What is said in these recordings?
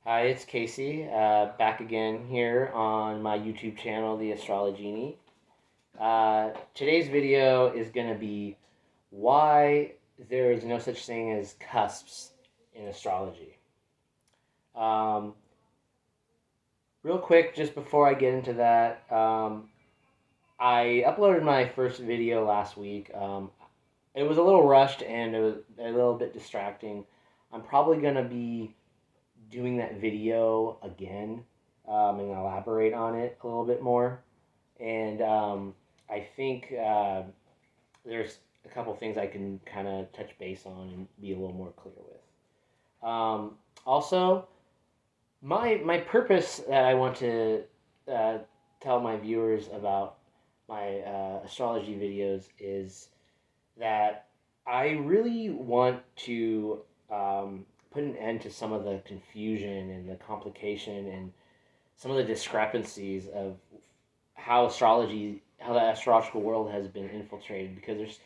Hi, it's Casey, back again here on my YouTube channel, the Astrology. Today's video is going to be why there is no such thing as cusps in astrology. Um, Real quick, just before I get into that, I uploaded my first video last week. It was a little rushed and it was a little bit distracting. I'm probably going to be doing that video again and elaborate on it a little bit more. And I think there's a couple things I can kind of touch base on and be a little more clear with. Also, my purpose that I want to uh, tell my viewers about my astrology videos is that I really want to put an end to some of the confusion and the complication and some of the discrepancies of how the astrological world has been infiltrated, because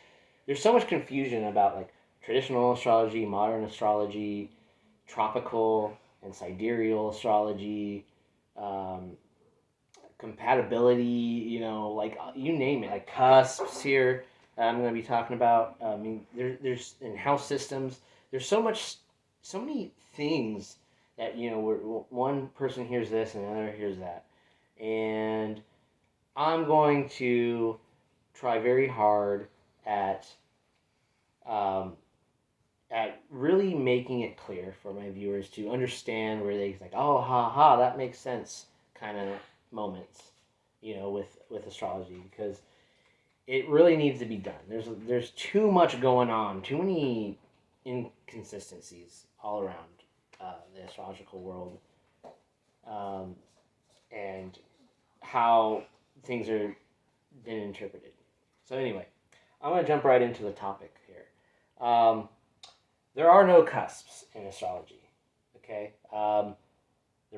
there's so much confusion about like traditional astrology, modern astrology, tropical and sidereal astrology, um, compatibility, like you name it, like cusps here. I'm going to be talking about. I mean, there's in house systems. There's so many things that one person hears this and another hears that, and I'm going to try very hard at um, really making it clear for my viewers to understand where they like, oh, ha ha, that makes sense, kind of moments, with astrology, because it really needs to be done. There's too much going on, too many inconsistencies all around the astrological world, um, and how things are been interpreted. So anyway, I'm going to jump right into the topic here. There are no cusps in astrology. Okay. The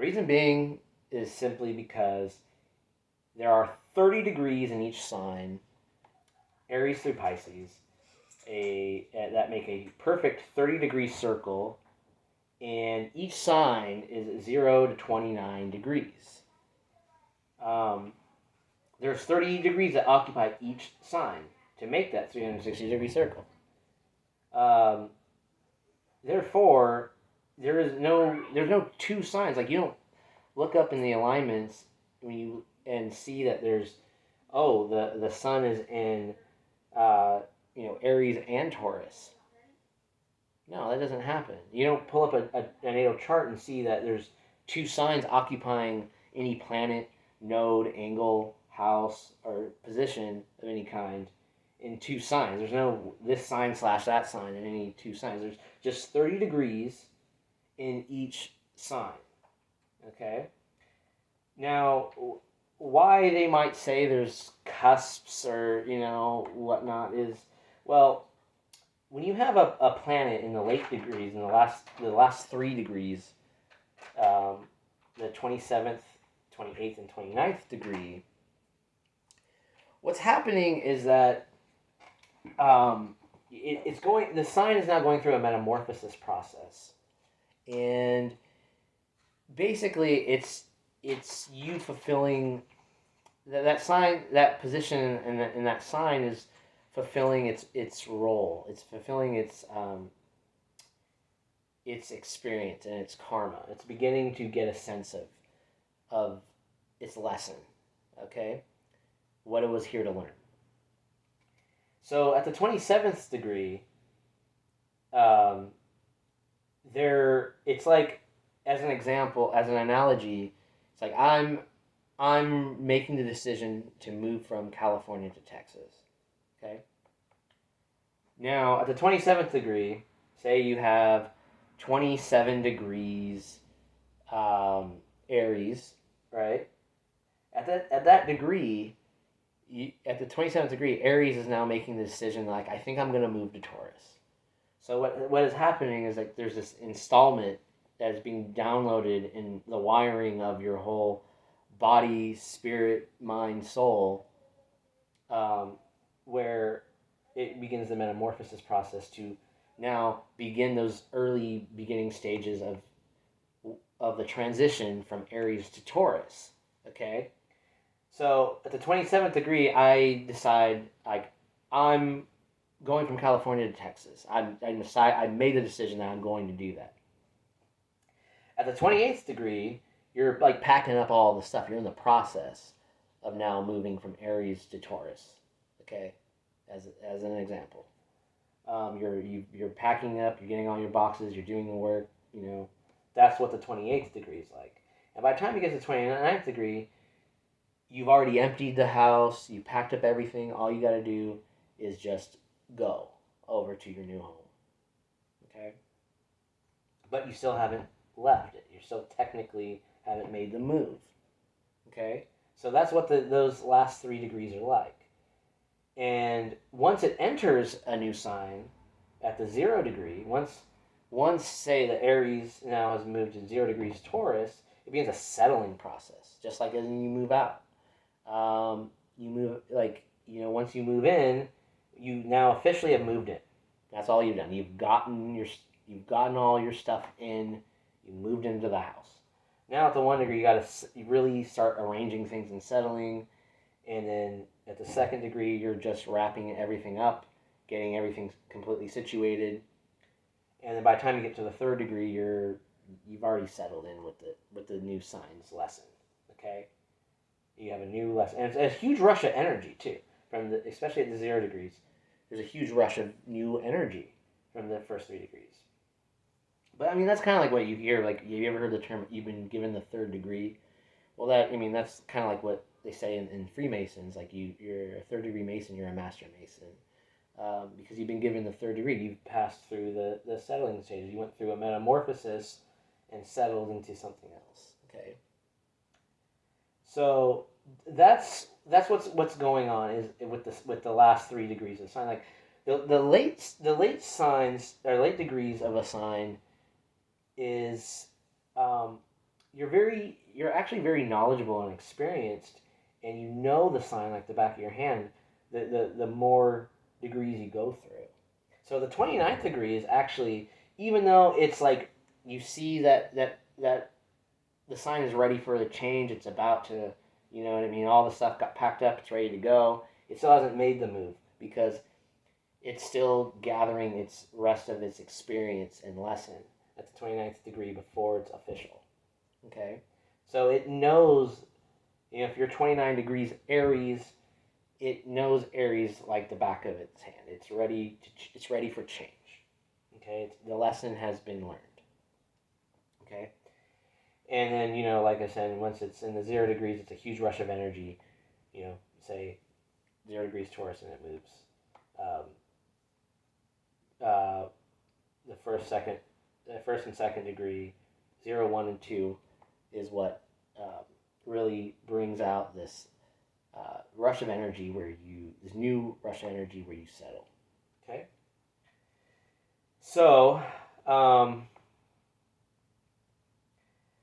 reason being is simply because there are 30 degrees in each sign, Aries through Pisces, that make a perfect 30-degree circle, and each sign is 0 to 29 degrees. There's 30 degrees that occupy each sign to make that 360-degree circle. Um, Therefore, there's no two signs. Like, you don't look up in the alignments and see that there's, oh, the sun is in Aries and Taurus. No, that doesn't happen. You don't pull up a natal chart and see that there's two signs occupying any planet, node, angle, house, or position of any kind in two signs. There's no this sign slash that sign in any two signs. There's just 30 degrees in each sign. Okay? Now, why they might say there's cusps or, whatnot is, well, when you have a planet in the late degrees, in the last 3 degrees, the 27th, 28th, and 29th degree, what's happening is that the sign is now going through a metamorphosis process, and basically it's you fulfilling that sign, that position, and that sign is fulfilling its role. It's fulfilling its experience and its karma. It's beginning to get a sense of its lesson. Okay, what it was here to learn. So at the 27th degree, it's like, as an example, as an analogy, it's like I'm making the decision to move from California to Texas. Okay. Now at the 27th degree, say you have 27 degrees Aries, right? At that degree, at the 27th degree, Aries is now making the decision, like, I think I'm going to move to Taurus. So what is happening is, like, there's this installment that is being downloaded in the wiring of your whole body, spirit, mind, soul, where it begins the metamorphosis process to now begin those early beginning stages of the transition from Aries to Taurus. Okay, so at the 27th degree, I decide like I'm going from California to Texas. I made the decision that I'm going to do that. At the 28th degree, you're like packing up all the stuff. You're in the process of now moving from Aries to Taurus. Okay, as an example, you're packing up. You're getting all your boxes. You're doing the work. You know, that's what the 28th degree is like. And by the time you get to the 29th degree, you've already emptied the house. You packed up everything. All you got to do is just go over to your new home. Okay, but you still haven't left it. You still technically haven't made the move. Okay, so that's what those last 3 degrees are like. And once it enters a new sign at the 0 degree, once say the Aries now has moved to 0 degrees Taurus, it begins a settling process, just like as you move out. You move once you move in, you now officially have moved in. That's all you've done. You've gotten all your stuff in. You moved into the house. Now at the 1 degree, you really start arranging things and settling, and then at the 2nd degree, you're just wrapping everything up, getting everything completely situated, and then by the time you get to the 3rd degree, you've already settled in with the new signs lesson. Okay, you have a new lesson, and it's a huge rush of energy too, especially at the 0 degrees. There's a huge rush of new energy from the first 3 degrees. But I mean, that's kind of like what you hear. Like, have you ever heard the term "you've been given the 3rd degree"? Well, that's kind of like what they say in Freemasons. Like, you're a 3rd degree Mason, you're a Master Mason, because you've been given the 3rd degree. You've passed through the settling stages. You went through a metamorphosis and settled into something else. Okay. So that's what's going on is with the last 3 degrees of the sign. Like the late signs or late degrees of a sign is you're actually very knowledgeable and experienced, and you know the sign like the back of your hand. The more degrees you go through. So the 29th degree is actually, even though it's like you see that the sign is ready for the change, it's about to, you know what I mean, all the stuff got packed up, it's ready to go, it still hasn't made the move because it's still gathering its rest of its experience and lesson at the 29th degree before it's official. Okay? So it knows, if you're 29 degrees Aries, it knows Aries like the back of its hand. It's ready for change. Okay? The lesson has been learned. Okay? And then, like I said, once it's in the 0 degrees, it's a huge rush of energy. Say 0 degrees Taurus and it moves. The first and second degree, 0, 1, and 2, is what really brings out this rush of energy this new rush of energy where you settle. Okay? So,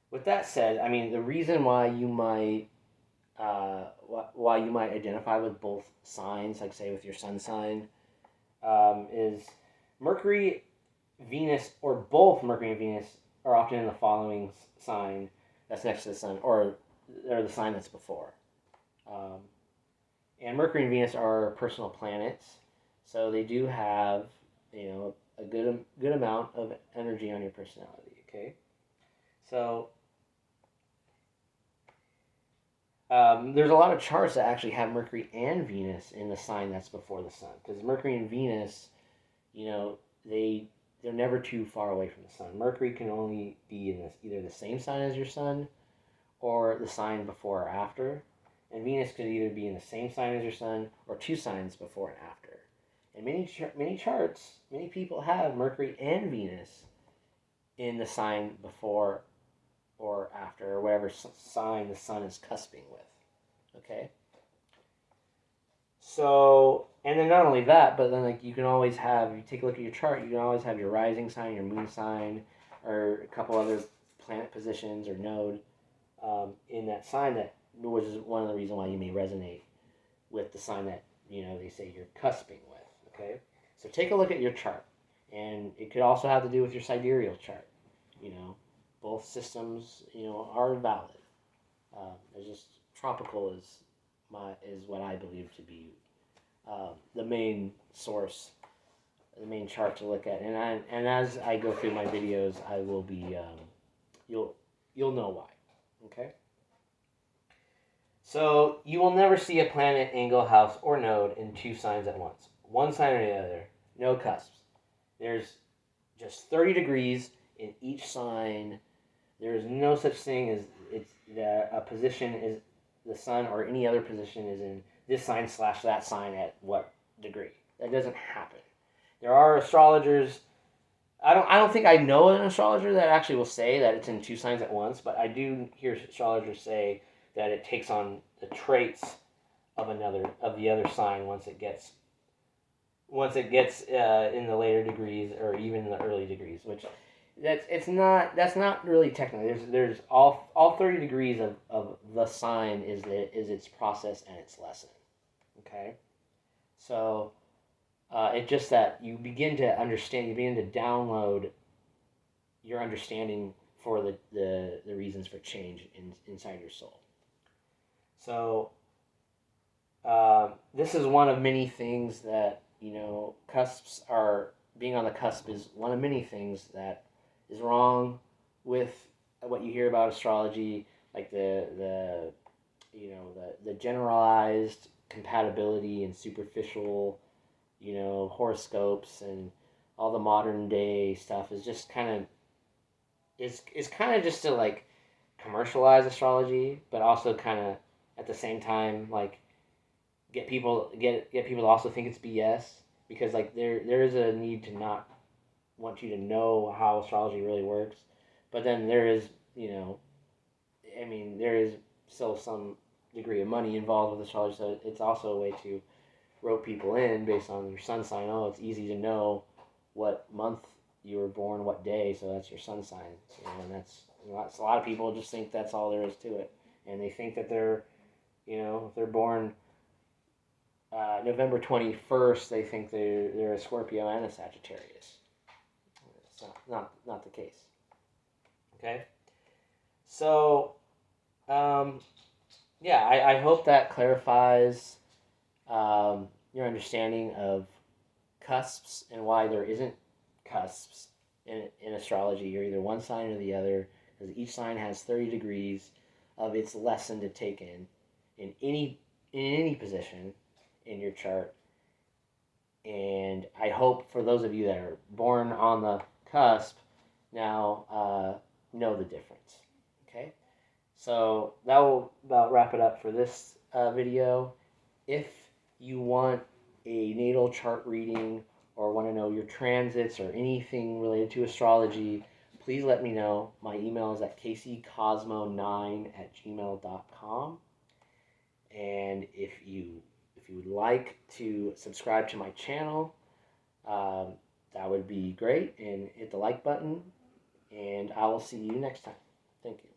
with that said, I mean, the reason why you might identify with both signs, like say with your sun sign, is Mercury, Venus, or both Mercury and Venus are often in the following sign that's next to the sun, or the sign that's before. And Mercury and Venus are personal planets, so they do have a good amount of energy on your personality. Okay, so there's a lot of charts that actually have Mercury and Venus in the sign that's before the sun, because Mercury and Venus, they're never too far away from the sun. Mercury can only be in either the same sign as your sun or the sign before or after. And Venus could either be in the same sign as your sun or 2 signs before and after. And many charts, many people have Mercury and Venus in the sign before or after, or whatever sign the sun is cusping with. Okay? So, and then not only that, but then you can always have, if you take a look at your chart, you can always have your rising sign, your moon sign, or a couple other planet positions or node in that sign, which is one of the reasons why you may resonate with the sign that they say you're cusping with. Okay, so take a look at your chart, and it could also have to do with your sidereal chart. both systems, are valid. It's just tropical is what I believe to be the main source, the main chart to look at. And as I go through my videos, I will be you'll know why. Okay. So you will never see a planet, angle, house, or node in two signs at once. One sign or the other. No cusps. There's just 30 degrees in each sign. There is no such thing as it's that a position is the sun or any other position is in this sign / that sign at what degree. That doesn't happen. There are astrologers. I don't think I know an astrologer that actually will say that it's in two signs at once, but I do hear astrologers say that it takes on the traits of the other sign once it gets in the later degrees or even in the early degrees, which that's not really technical. There's all 30 degrees of the sign is its process and its lesson. Okay, so it's just that you begin to understand, you begin to download your understanding for the reasons for change inside your soul. So this is one of many things that, cusps are, being on the cusp is one of many things that is wrong with what you hear about astrology, like the generalized compatibility and superficial, horoscopes and all the modern day stuff is just kind of is kind of just to like commercialize astrology, but also kind of at the same time like get people to also think it's BS, because like there is a need to not want you to know how astrology really works, but then there is there is still some degree of money involved with astrology, so it's also a way to rope people in based on your sun sign. Oh, it's easy to know what month you were born, what day, so that's your sun sign. And that's a lot of people just think that's all there is to it, and they think that they're, if they're born November 21st, they think they're a Scorpio and a Sagittarius. It's not the case. Okay, so I hope that clarifies your understanding of cusps and why there isn't cusps in astrology. You're either one sign or the other, because each sign has 30 degrees of its lesson to take in any position in your chart. And I hope for those of you that are born on the cusp now know the difference. Okay, so that will about wrap it up for this video. If you want a natal chart reading or want to know your transits or anything related to astrology, please let me know. My email is at kccosmo9@gmail.com. And if you would like to subscribe to my channel, that would be great. And hit the like button. And I will see you next time. Thank you.